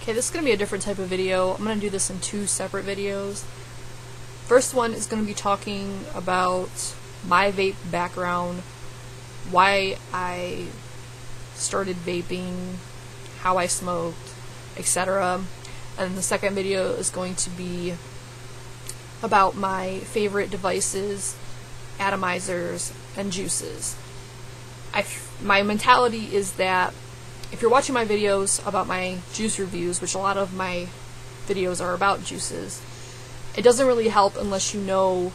Okay, this is going to be a different type of video. I'm going to do this in 2 separate videos. First one is going to be talking about my vape background, why I started vaping, how I smoked, etc. And the second video is going to be about my favorite devices, atomizers, and juices. My mentality is that if you're watching my videos about my juice reviews, which a lot of my videos are about juices, it doesn't really help unless you know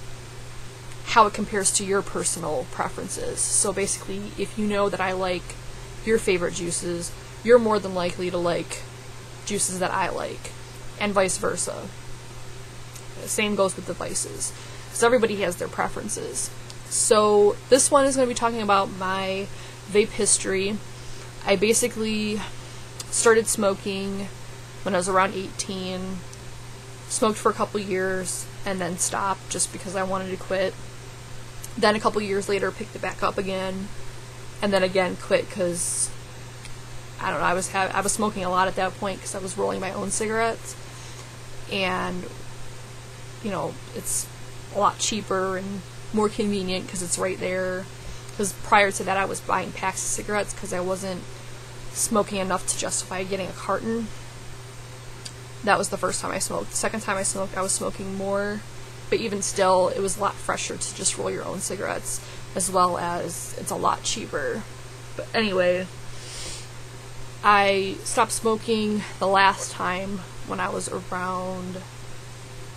how it compares to your personal preferences. So basically, if you know that I like your favorite juices, you're more than likely to like juices that I like, and vice versa. The same goes with devices, because everybody has their preferences. So this one is going to be talking about my vape history. I basically started smoking when I was around 18, smoked for a couple years, and then stopped just because I wanted to quit. Then a couple years later picked it back up again, and then again quit because, I don't know, I was smoking a lot at that point because I was rolling my own cigarettes, and, you know, it's a lot cheaper and more convenient because it's right there. Because prior to that I was buying packs of cigarettes because I wasn't smoking enough to justify getting a carton. That was the first time I smoked. The second time I smoked, I was smoking more, but even still, it was a lot fresher to just roll your own cigarettes, as well as it's a lot cheaper. But anyway, I stopped smoking the last time when I was around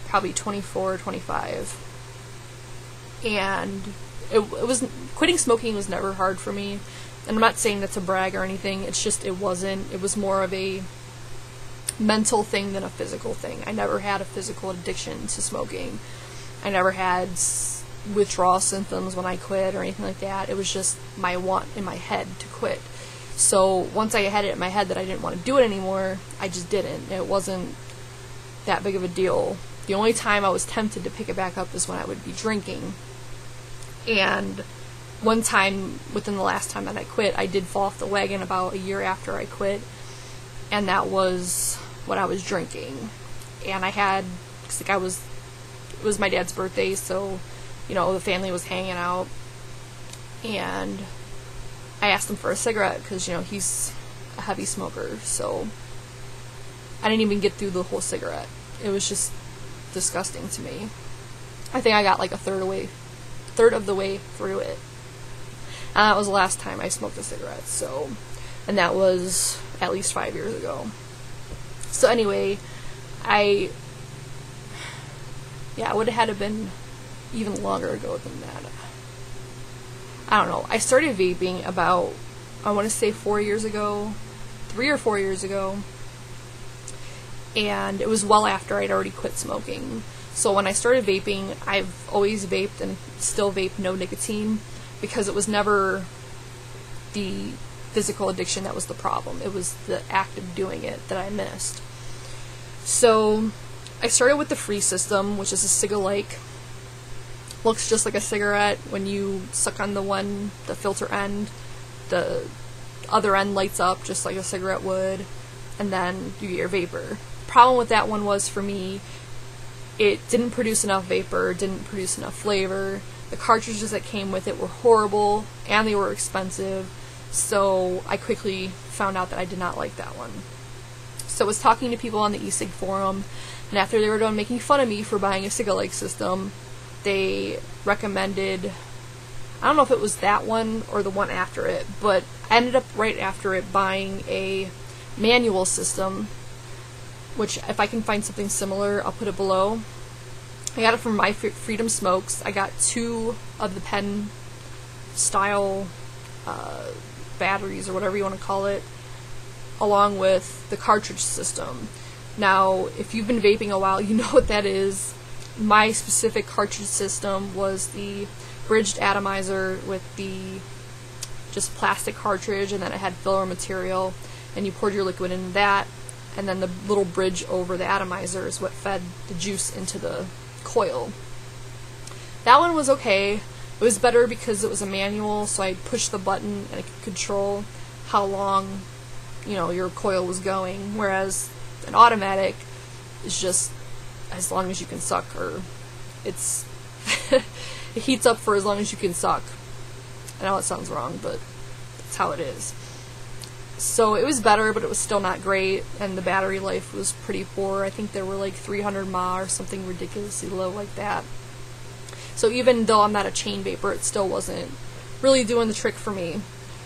probably 24, 25. And quitting smoking was never hard for me. And I'm not saying that to brag or anything, it's just it wasn't. It was more of a mental thing than a physical thing. I never had a physical addiction to smoking. I never had withdrawal symptoms when I quit or anything like that. It was just my want in my head to quit. So once I had it in my head that I didn't want to do it anymore, I just didn't. It wasn't that big of a deal. The only time I was tempted to pick it back up is when I would be drinking. And one time, within the last time that I quit, I did fall off the wagon about a year after I quit, and that was when I was drinking. And I had, cause like it was my dad's birthday, so, you know, the family was hanging out, and I asked him for a cigarette, because, you know, he's a heavy smoker, so I didn't even get through the whole cigarette. It was just disgusting to me. I think I got like a third of the way through it. And that was the last time I smoked a cigarette, so, and that was at least 5 years ago. So anyway, it would have had to been even longer ago than that. I don't know. I started vaping about, I want to say 4 years ago, 3 or 4 years ago, and it was well after I'd already quit smoking. So when I started vaping, I've always vaped and still vape no nicotine, because it was never the physical addiction that was the problem. It was the act of doing it that I missed. So I started with the free system, which is a cig-alike. Looks just like a cigarette. When you suck on the filter end, the other end lights up just like a cigarette would, and then you get your vapor. The problem with that one was, for me, it didn't produce enough vapor, didn't produce enough flavor. The cartridges that came with it were horrible, and they were expensive, so I quickly found out that I did not like that one. So I was talking to people on the e-cig forum, and after they were done making fun of me for buying a cig-alike system, they recommended, I don't know if it was that one or the one after it, but I ended up right after it buying a manual system, which if I can find something similar, I'll put it below. I got it from My Freedom Smokes. I got 2 of the pen style batteries, or whatever you want to call it, along with the cartridge system. Now, if you've been vaping a while, you know what that is. My specific cartridge system was the bridged atomizer with the just plastic cartridge, and then it had filler material, and you poured your liquid in that, and then the little bridge over the atomizer is what fed the juice into the coil. That one was okay. It was better because it was a manual, so I pushed the button and I could control how long, you know, your coil was going, whereas An automatic is just as long as you can suck, or it's it heats up for as long as you can suck. I know it sounds wrong, but that's how it is. So it was better, but it was still not great, and the battery life was pretty poor. I think there were like 300 mAh or something ridiculously low like that. So even though I'm not a chain vapor, it still wasn't really doing the trick for me.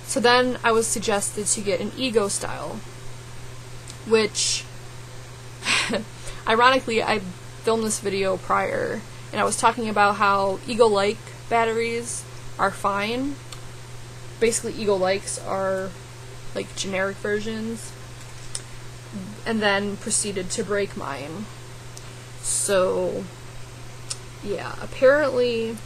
So then I was suggested to get an Ego style, which ironically I filmed this video prior, and I was talking about how Ego-like batteries are fine. Basically, Ego-likes are like generic versions, and then proceeded to break mine. So yeah, apparently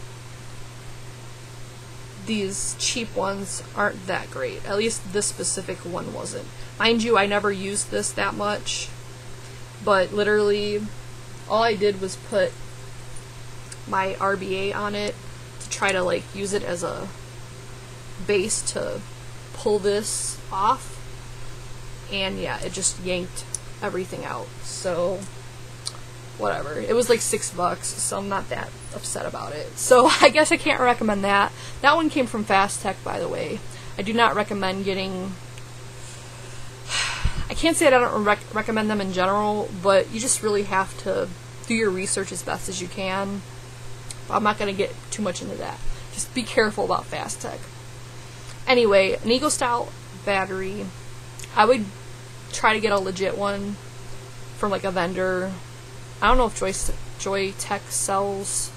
these cheap ones aren't that great. At least this specific one wasn't. Mind you, I never used this that much, but literally all I did was put my RBA on it to try to like use it as a base to pull this off, and yeah, it just yanked everything out. So whatever, it was like $6, so I'm not that upset about it. So I guess I can't recommend that. That one came from Fast Tech, by the way. I do not recommend getting, I can't say that I don't recommend them in general, but you just really have to do your research as best as you can. I'm not going to get too much into that. Just be careful about Fast Tech. Anyway, an Ego style battery, I would try to get a legit one from like a vendor. I don't know if Joy Tech sells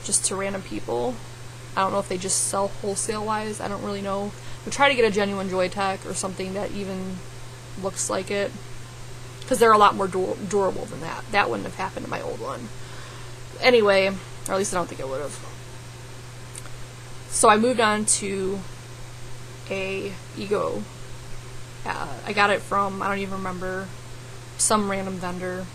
just to random people. I don't know if they just sell wholesale wise. I don't really know. But try to get a genuine Joy Tech or something that even looks like it, because they're a lot more durable than that. That wouldn't have happened to my old one. Anyway, or at least I don't think it would have. So I moved on to a Ego. I got it from, I don't even remember, some random vendor.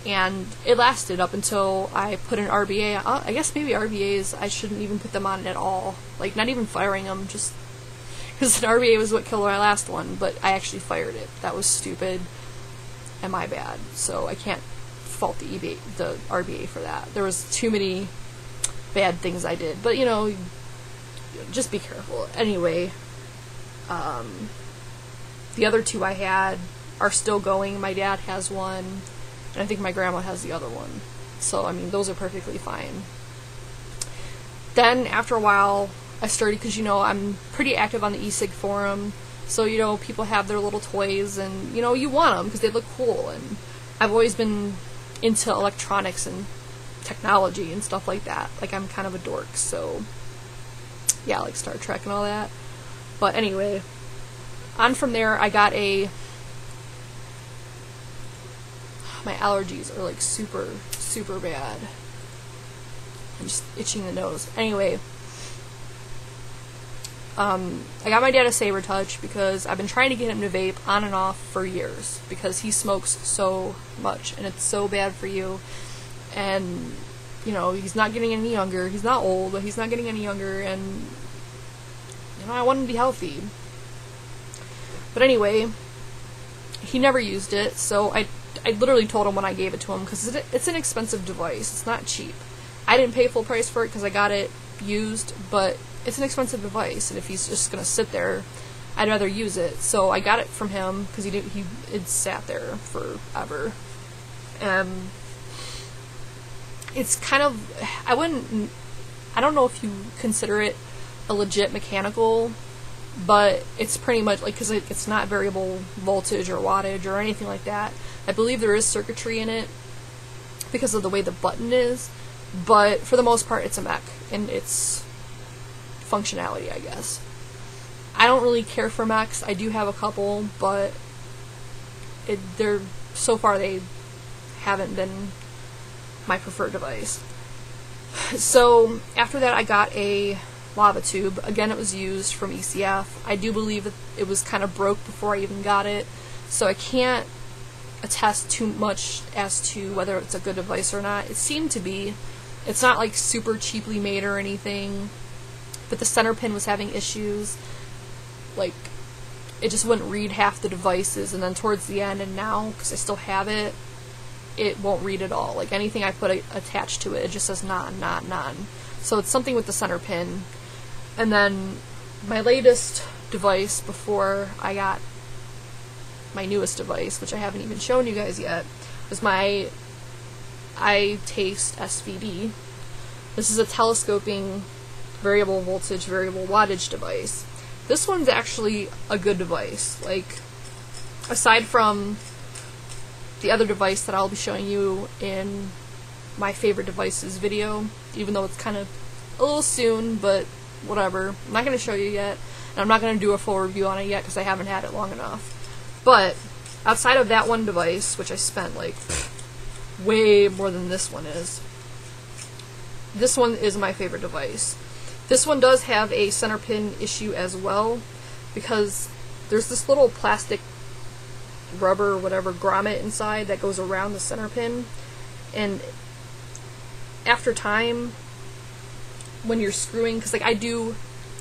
And it lasted up until I put an RBA. I guess maybe RBAs, I shouldn't even put them on at all. Like, not even firing them, just because an RBA was what killed my last one, but I actually fired it. That was stupid and my bad. So I can't fault the RBA for that. There was too many bad things I did. But, you know, just be careful. Anyway, the other two I had are still going. My dad has one, and I think my grandma has the other one. So, I mean, those are perfectly fine. Then, after a while, I started, because, you know, I'm pretty active on the e-cig forum, so, you know, people have their little toys, and, you know, you want them, because they look cool, and I've always been into electronics and technology and stuff like that. Like, I'm kind of a dork, so, yeah, like Star Trek and all that. But anyway, on from there, I got my allergies are like super, super bad. I'm just itching the nose. Anyway, I got my dad a Saber Touch because I've been trying to get him to vape on and off for years, because he smokes so much and it's so bad for you. And, you know, he's not getting any younger. He's not old, but he's not getting any younger, and, you know, I want him to be healthy. But anyway, he never used it, so I literally told him when I gave it to him, because it's an expensive device. It's not cheap. I didn't pay full price for it because I got it used, but it's an expensive device, and if he's just going to sit there, I'd rather use it. So I got it from him because it sat there forever. It's kind of, I don't know if you consider it a legit mechanical, but it's pretty much, like, because it's not variable voltage or wattage or anything like that. I believe there is circuitry in it because of the way the button is, but for the most part it's a mech, and it's functionality, I guess. I don't really care for mechs. I do have a couple, but so far they haven't been my preferred device. So after that, I got a lava tube. Again, it was used from ECF. I do believe it was kind of broke before I even got it, so I can't attest too much as to whether it's a good device or not. It seemed to be. It's not like super cheaply made or anything, but the center pin was having issues. Like, it just wouldn't read half the devices, and then towards the end and now, because I still have it, it won't read at all. Like anything I put attached to it, it just says none. So it's something with the center pin. And then my latest device before I got my newest device, which I haven't even shown you guys yet, was my iTaste SVD. This is a telescoping variable voltage, variable wattage device. This one's actually a good device. Like, aside from the other device that I'll be showing you in my favorite devices video, even though it's kind of a little soon, but whatever. I'm not going to show you yet, and I'm not going to do a full review on it yet because I haven't had it long enough. But outside of that one device, which I spent like way more than this one is, this one is my favorite device. This one does have a center pin issue as well, because there's this little plastic rubber, whatever, grommet inside that goes around the center pin, and after time, when you're screwing, because like I do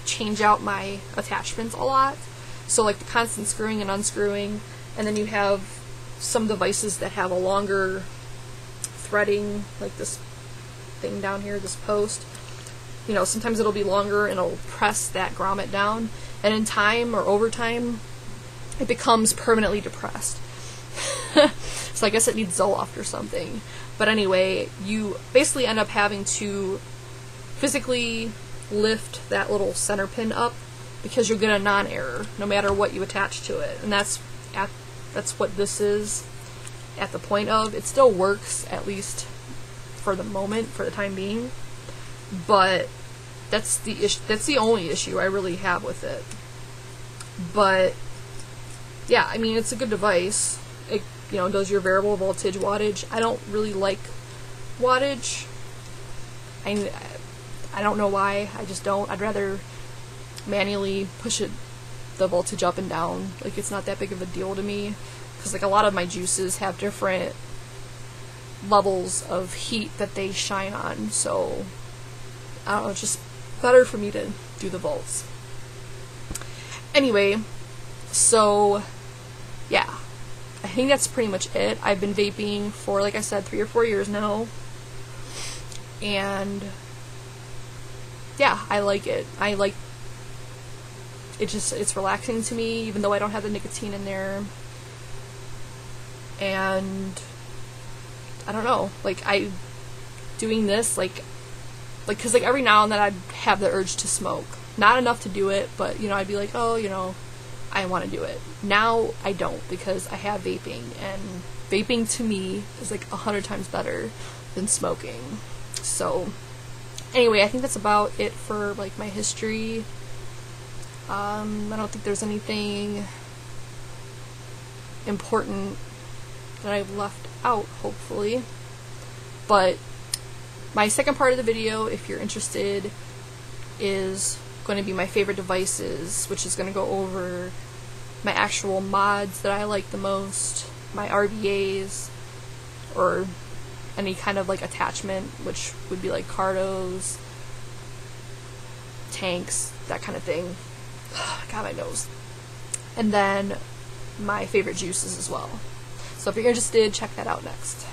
change out my attachments a lot, so like the constant screwing and unscrewing, and then you have some devices that have a longer threading, like this thing down here, this post. You know, sometimes it'll be longer and it'll press that grommet down, and in time or over time, it becomes permanently depressed. So I guess it needs Zoloft or something. But anyway, you basically end up having to physically lift that little center pin up because you'll get a non-error no matter what you attach to it. And that's what this is at the point of. It still works, at least for the moment, for the time being. But that's the only issue I really have with it. But yeah, I mean, it's a good device. It, you know, does your variable voltage wattage. I don't really like wattage. I don't know why. I just don't. I'd rather manually push the voltage up and down. Like, it's not that big of a deal to me, because like a lot of my juices have different levels of heat that they shine on. So I don't know. It's just better for me to do the volts. Anyway, so yeah, I think that's pretty much it. I've been vaping for, like I said, 3 or 4 years now, and yeah, I like it. I like it. It's relaxing to me, even though I don't have the nicotine in there. And I don't know, like, doing this, like, cause like every now and then I'd have the urge to smoke. Not enough to do it, but you know, I'd be like, oh, you know, I want to do it. Now I don't, because I have vaping, and vaping to me is like 100 times better than smoking. So anyway, I think that's about it for like my history. I don't think there's anything important that I've left out, hopefully. But my second part of the video, if you're interested, is going to be my favorite devices, which is going to go over my actual mods that I like the most, my RBAs, or any kind of like attachment, which would be like cardos, tanks, that kind of thing. God, my nose. And then my favorite juices as well. So if you're interested, check that out next.